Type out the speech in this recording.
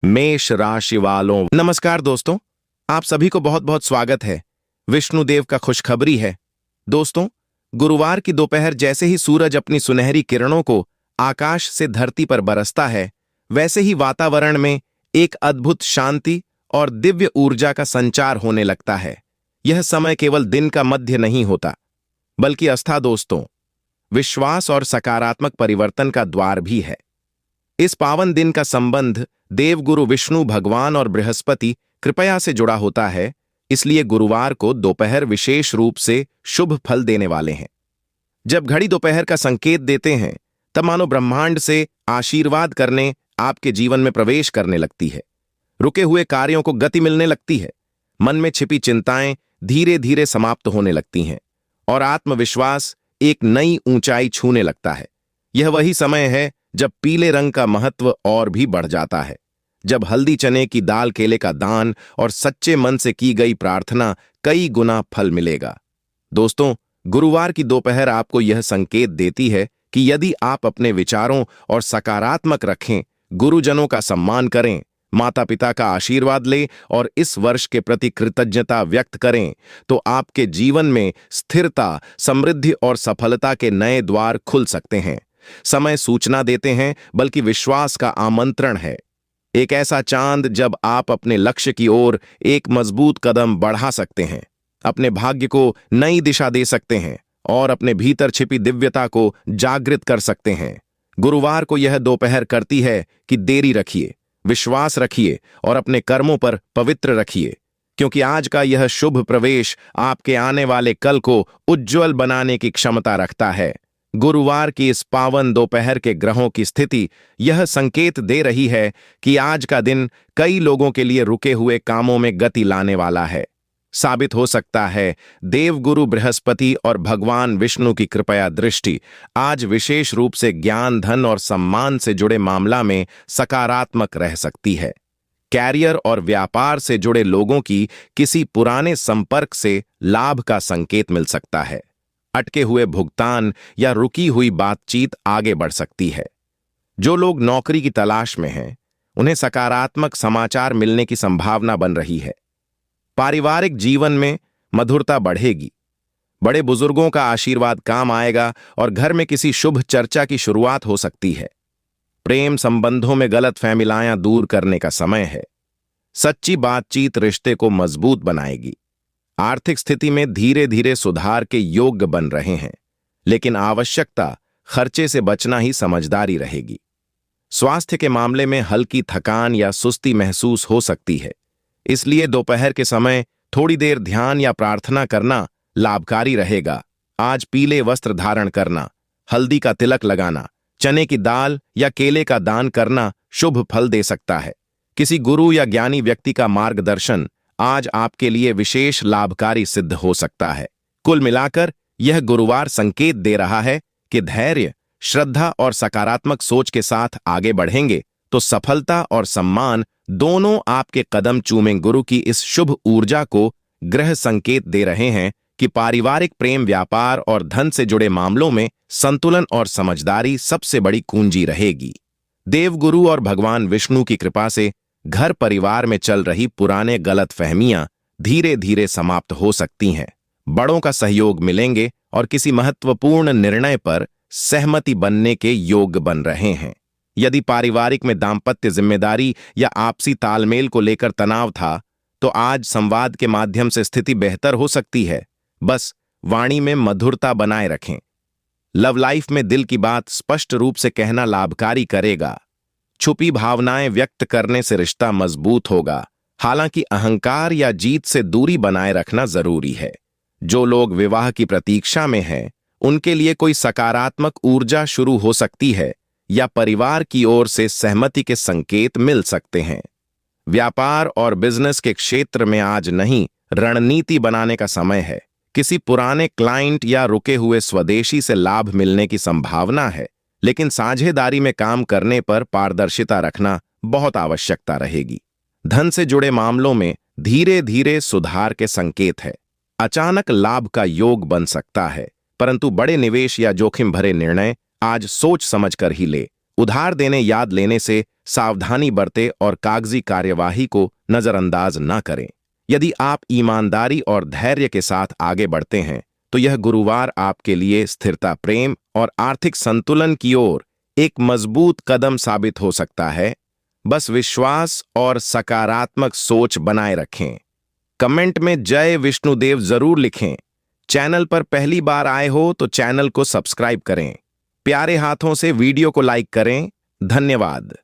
मेष राशि वालों, नमस्कार दोस्तों। आप सभी को बहुत बहुत स्वागत है। विष्णुदेव का खुशखबरी है। दोस्तों, गुरुवार की दोपहर जैसे ही सूरज अपनी सुनहरी किरणों को आकाश से धरती पर बरसता है, वैसे ही वातावरण में एक अद्भुत शांति और दिव्य ऊर्जा का संचार होने लगता है। यह समय केवल दिन का मध्य नहीं होता, बल्कि आस्था, दोस्तों, विश्वास और सकारात्मक परिवर्तन का द्वार भी है। इस पावन दिन का संबंध देवगुरु विष्णु भगवान और बृहस्पति कृपया से जुड़ा होता है, इसलिए गुरुवार को दोपहर विशेष रूप से शुभ फल देने वाले हैं। जब घड़ी दोपहर का संकेत देते हैं, तब मानो ब्रह्मांड से आशीर्वाद करने आपके जीवन में प्रवेश करने लगती है। रुके हुए कार्यों को गति मिलने लगती है, मन में छिपी चिंताएं धीरे धीरे समाप्त होने लगती हैं और आत्मविश्वास एक नई ऊंचाई छूने लगता है। यह वही समय है जब पीले रंग का महत्व और भी बढ़ जाता है, जब हल्दी चने की दाल केले का दान और सच्चे मन से की गई प्रार्थना कई गुना फल मिलेगा। दोस्तों, गुरुवार की दोपहर आपको यह संकेत देती है कि यदि आप अपने विचारों और सकारात्मक रखें, गुरुजनों का सम्मान करें, माता पिता का आशीर्वाद लें और इस वर्ष के प्रति कृतज्ञता व्यक्त करें, तो आपके जीवन में स्थिरता, समृद्धि और सफलता के नए द्वार खुल सकते हैं। समय सूचना देते हैं, बल्कि विश्वास का आमंत्रण है। एक ऐसा चांद जब आप अपने लक्ष्य की ओर एक मजबूत कदम बढ़ा सकते हैं, अपने भाग्य को नई दिशा दे सकते हैं और अपने भीतर छिपी दिव्यता को जागृत कर सकते हैं। गुरुवार को यह दोपहर करती है कि देरी रखिए, विश्वास रखिए और अपने कर्मों पर पवित्र रखिए, क्योंकि आज का यह शुभ प्रवेश आपके आने वाले कल को उज्जवल बनाने की क्षमता रखता है। गुरुवार की इस पावन दोपहर के ग्रहों की स्थिति यह संकेत दे रही है कि आज का दिन कई लोगों के लिए रुके हुए कामों में गति लाने वाला है। साबित हो सकता है देवगुरु बृहस्पति और भगवान विष्णु की कृपया दृष्टि आज विशेष रूप से ज्ञान, धन और सम्मान से जुड़े मामला में सकारात्मक रह सकती है। कैरियर और व्यापार से जुड़े लोगों की किसी पुराने संपर्क से लाभ का संकेत मिल सकता है। अटके हुए भुगतान या रुकी हुई बातचीत आगे बढ़ सकती है। जो लोग नौकरी की तलाश में हैं, उन्हें सकारात्मक समाचार मिलने की संभावना बन रही है। पारिवारिक जीवन में मधुरता बढ़ेगी, बड़े बुजुर्गों का आशीर्वाद काम आएगा और घर में किसी शुभ चर्चा की शुरुआत हो सकती है। प्रेम संबंधों में गलतफहमियां दूर करने का समय है। सच्ची बातचीत रिश्ते को मजबूत बनाएगी। आर्थिक स्थिति में धीरे धीरे सुधार के योग्य बन रहे हैं, लेकिन आवश्यकता खर्चे से बचना ही समझदारी रहेगी। स्वास्थ्य के मामले में हल्की थकान या सुस्ती महसूस हो सकती है, इसलिए दोपहर के समय थोड़ी देर ध्यान या प्रार्थना करना लाभकारी रहेगा। आज पीले वस्त्र धारण करना, हल्दी का तिलक लगाना, चने की दाल या केले का दान करना शुभ फल दे सकता है। किसी गुरु या ज्ञानी व्यक्ति का मार्गदर्शन आज आपके लिए विशेष लाभकारी सिद्ध हो सकता है। कुल मिलाकर यह गुरुवार संकेत दे रहा है कि धैर्य, श्रद्धा और सकारात्मक सोच के साथ आगे बढ़ेंगे तो सफलता और सम्मान दोनों आपके कदम चूमें। गुरु की इस शुभ ऊर्जा को ग्रह संकेत दे रहे हैं कि पारिवारिक प्रेम, व्यापार और धन से जुड़े मामलों में संतुलन और समझदारी सबसे बड़ी कुंजी रहेगी। देवगुरु और भगवान विष्णु की कृपा से घर परिवार में चल रही पुराने गलतफहमियां धीरे धीरे समाप्त हो सकती हैं। बड़ों का सहयोग मिलेंगे और किसी महत्वपूर्ण निर्णय पर सहमति बनने के योग बन रहे हैं। यदि पारिवारिक में दाम्पत्य जिम्मेदारी या आपसी तालमेल को लेकर तनाव था, तो आज संवाद के माध्यम से स्थिति बेहतर हो सकती है। बस वाणी में मधुरता बनाए रखें। लव लाइफ में दिल की बात स्पष्ट रूप से कहना लाभकारी करेगा। छुपी भावनाएं व्यक्त करने से रिश्ता मजबूत होगा। हालांकि अहंकार या जीत से दूरी बनाए रखना जरूरी है। जो लोग विवाह की प्रतीक्षा में हैं, उनके लिए कोई सकारात्मक ऊर्जा शुरू हो सकती है या परिवार की ओर से सहमति के संकेत मिल सकते हैं। व्यापार और बिजनेस के क्षेत्र में आज नहीं, रणनीति बनाने का समय है। किसी पुराने क्लाइंट या रुके हुए स्वदेशी से लाभ मिलने की संभावना है, लेकिन साझेदारी में काम करने पर पारदर्शिता रखना बहुत आवश्यकता रहेगी। धन से जुड़े मामलों में धीरे धीरे सुधार के संकेत है। अचानक लाभ का योग बन सकता है, परंतु बड़े निवेश या जोखिम भरे निर्णय आज सोच समझकर ही ले। उधार देने याद लेने से सावधानी बरतें और कागजी कार्यवाही को नजरअंदाज न करें। यदि आप ईमानदारी और धैर्य के साथ आगे बढ़ते हैं तो यह गुरुवार आपके लिए स्थिरता, प्रेम और आर्थिक संतुलन की ओर एक मजबूत कदम साबित हो सकता है। बस विश्वास और सकारात्मक सोच बनाए रखें। कमेंट में जय विष्णुदेव जरूर लिखें। चैनल पर पहली बार आए हो तो चैनल को सब्सक्राइब करें। प्यारे हाथों से वीडियो को लाइक करें। धन्यवाद।